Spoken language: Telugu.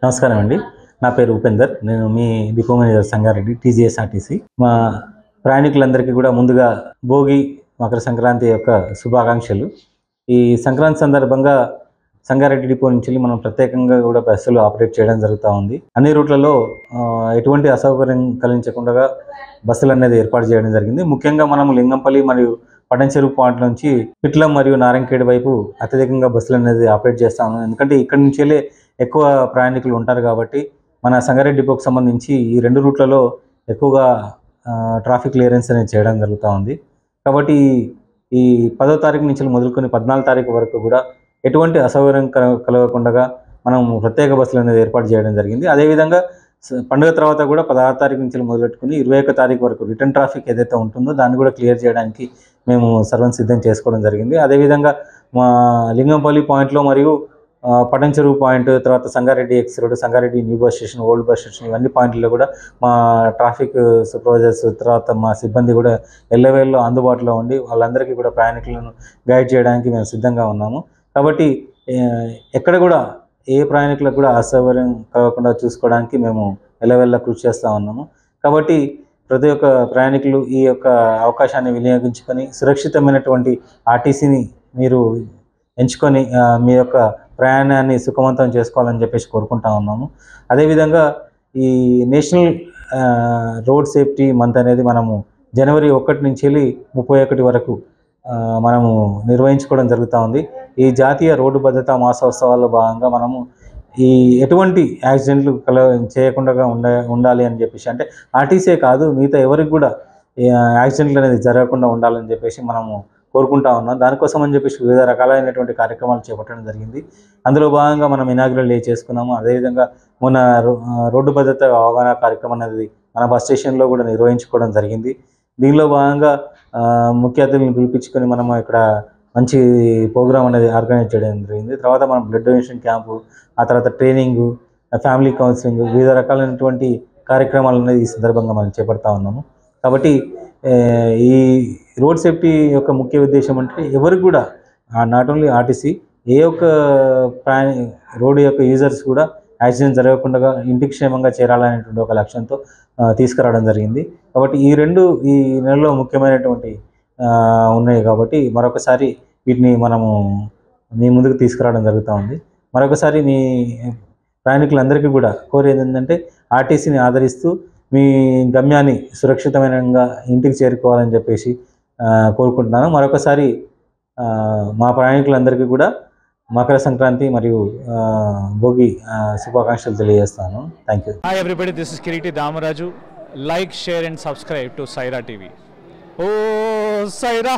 నమస్కారం అండి. నా పేరు ఉపేందర్. నేను మీ డిపో మేనేజర్ సంగారెడ్డి టీజీఎస్ఆర్టీసీ. మా ప్రయాణికులందరికీ కూడా ముందుగా భోగి, మకర సంక్రాంతి యొక్క శుభాకాంక్షలు. ఈ సంక్రాంతి సందర్భంగా సంగారెడ్డి డిపో నుంచి మనం ప్రత్యేకంగా కూడా బస్సులు ఆపరేట్ చేయడం జరుగుతూ ఉంది. అన్ని రూట్లలో ఎటువంటి అసౌకర్యం కలిగించకుండా బస్సులు అనేది ఏర్పాటు చేయడం జరిగింది. ముఖ్యంగా మనం లింగంపల్లి మరియు పటంచెరువు పాయింట్ నుంచి పిట్లం మరియు నారాయణఖేడ్ వైపు అత్యధికంగా బస్సులు అనేది ఆపరేట్ చేస్తాము. ఎందుకంటే ఇక్కడి నుంచే ఎక్కువ ప్రయాణికులు ఉంటారు కాబట్టి మన సంగారెడ్డి డిపోకి సంబంధించి ఈ రెండు రూట్లలో ఎక్కువగా ట్రాఫిక్ క్లియరెన్స్ అనేది చేయడం జరుగుతూ ఉంది. కాబట్టి ఈ 10వ తారీఖు నుంచి మొదలుకొని 14వ తారీఖు వరకు కూడా ఎటువంటి అసౌకర్యం కలగకుండా మనం ప్రత్యేక బస్సులు అనేది ఏర్పాటు చేయడం జరిగింది. అదేవిధంగా పండుగ తర్వాత కూడా 16వ తారీఖు నుంచి మొదలెట్టుకుని 21వ తారీఖు వరకు రిటర్న్ ట్రాఫిక్ ఏదైతే ఉంటుందో దాన్ని కూడా క్లియర్ చేయడానికి మేము సర్వం సిద్ధం చేసుకోవడం జరిగింది. అదేవిధంగా మా లింగంపల్లి పాయింట్లో మరియు పటంచెరువు పాయింట్, తర్వాత Sangareddy X road, Sangareddy new bus station, old bus station, ఇవన్నీ పాయింట్లో కూడా మా ట్రాఫిక్ సూపర్వైజర్స్, తర్వాత మా సిబ్బంది కూడా ఎల్లవేళలో అందుబాటులో ఉండి వాళ్ళందరికీ కూడా ప్రయాణికులను గైడ్ చేయడానికి మేము సిద్ధంగా ఉన్నాము. కాబట్టి ఎక్కడ కూడా ఏ ప్రయాణికులకు కూడా అసౌకర్యం కలగకుండా చూసుకోవడానికి మేము ఎల్లవేళలా కృషి చేస్తూ ఉన్నాము. కాబట్టి ప్రతి ఒక్క ప్రయాణికులు ఈ యొక్క అవకాశాన్ని వినియోగించుకొని సురక్షితమైనటువంటి ఆర్టీసీని మీరు ఎంచుకొని మీ యొక్క ప్రయాణాన్ని సుఖవంతం చేసుకోవాలని చెప్పేసి కోరుకుంటా ఉన్నాము. అదేవిధంగా ఈ నేషనల్ రోడ్ సేఫ్టీ మంత్ అనేది మనము జనవరి 1 నుంచి 31 వరకు మనము నిర్వహించుకోవడం జరుగుతూ ఉంది. ఈ జాతీయ రోడ్డు భద్రతా మాసోత్సవాల్లో భాగంగా మనము ఈ ఎటువంటి యాక్సిడెంట్లు చేయకుండా ఉండాలి అని చెప్పేసి, అంటే ఆర్టీసీ కాదు మిగతా ఎవరికి కూడా యాక్సిడెంట్లు అనేది జరగకుండా ఉండాలని చెప్పేసి మనము కోరుకుంటా ఉన్నాం. దానికోసం అని చెప్పేసి వివిధ రకాలైనటువంటి కార్యక్రమాలు చేపట్టడం జరిగింది. అందులో భాగంగా మనం ఇనాగ్రల్ డే చేసుకున్నాము. అదేవిధంగా మొన్న రోడ్డు భద్రత అవగాహన కార్యక్రమం అనేది మన బస్ స్టేషన్లో కూడా నిర్వహించుకోవడం జరిగింది. దీనిలో భాగంగా ముఖ్య అతిథులను పిలిపించుకొని మనం ఇక్కడ మంచి ప్రోగ్రామ్ అనేది ఆర్గనైజ్ చేయడం జరిగింది. తర్వాత మనం బ్లడ్ డొనేషన్ క్యాంపు, ఆ తర్వాత ట్రైనింగు, ఫ్యామిలీ కౌన్సిలింగ్, వివిధ రకాలైనటువంటి కార్యక్రమాలు అనేది ఈ సందర్భంగా మనం చేపడతా ఉన్నాము. కాబట్టి ఈ రోడ్ సేఫ్టీ యొక్క ముఖ్య ఉద్దేశం అంటే ఎవరికి కూడా నాట్ ఓన్లీ ఆర్టీసీ, ఏ ఒక్క రోడ్డు యొక్క యూజర్స్ కూడా యాక్సిడెంట్ జరగకుండా ఇంటికి క్షేమంగా చేరాలనేటువంటి ఒక లక్ష్యంతో తీసుకురావడం జరిగింది. కాబట్టి ఈ నెలలో ముఖ్యమైనటువంటి ఉన్నాయి కాబట్టి మరొకసారి వీటిని మనము మీ ముందుకు తీసుకురావడం జరుగుతూ ఉంది. మరొకసారి మీ ప్రయాణికులందరికీ కూడా కోరేది ఏంటంటే ఆర్టీసీని ఆదరిస్తూ మీ గమ్యాన్ని సురక్షితమైన ఇంటికి చేరుకోవాలని చెప్పేసి కోరుకుంటున్నాను. మరొకసారి మా ప్రయాణికులందరికీ కూడా మకర సంక్రాంతి మరియు భోగి శుభాకాంక్షలు తెలియజేస్తాను. Thank you. Hi everybody, this is Kiriti Damaraju. Like, share and subscribe to Saira TV. Oh Saira!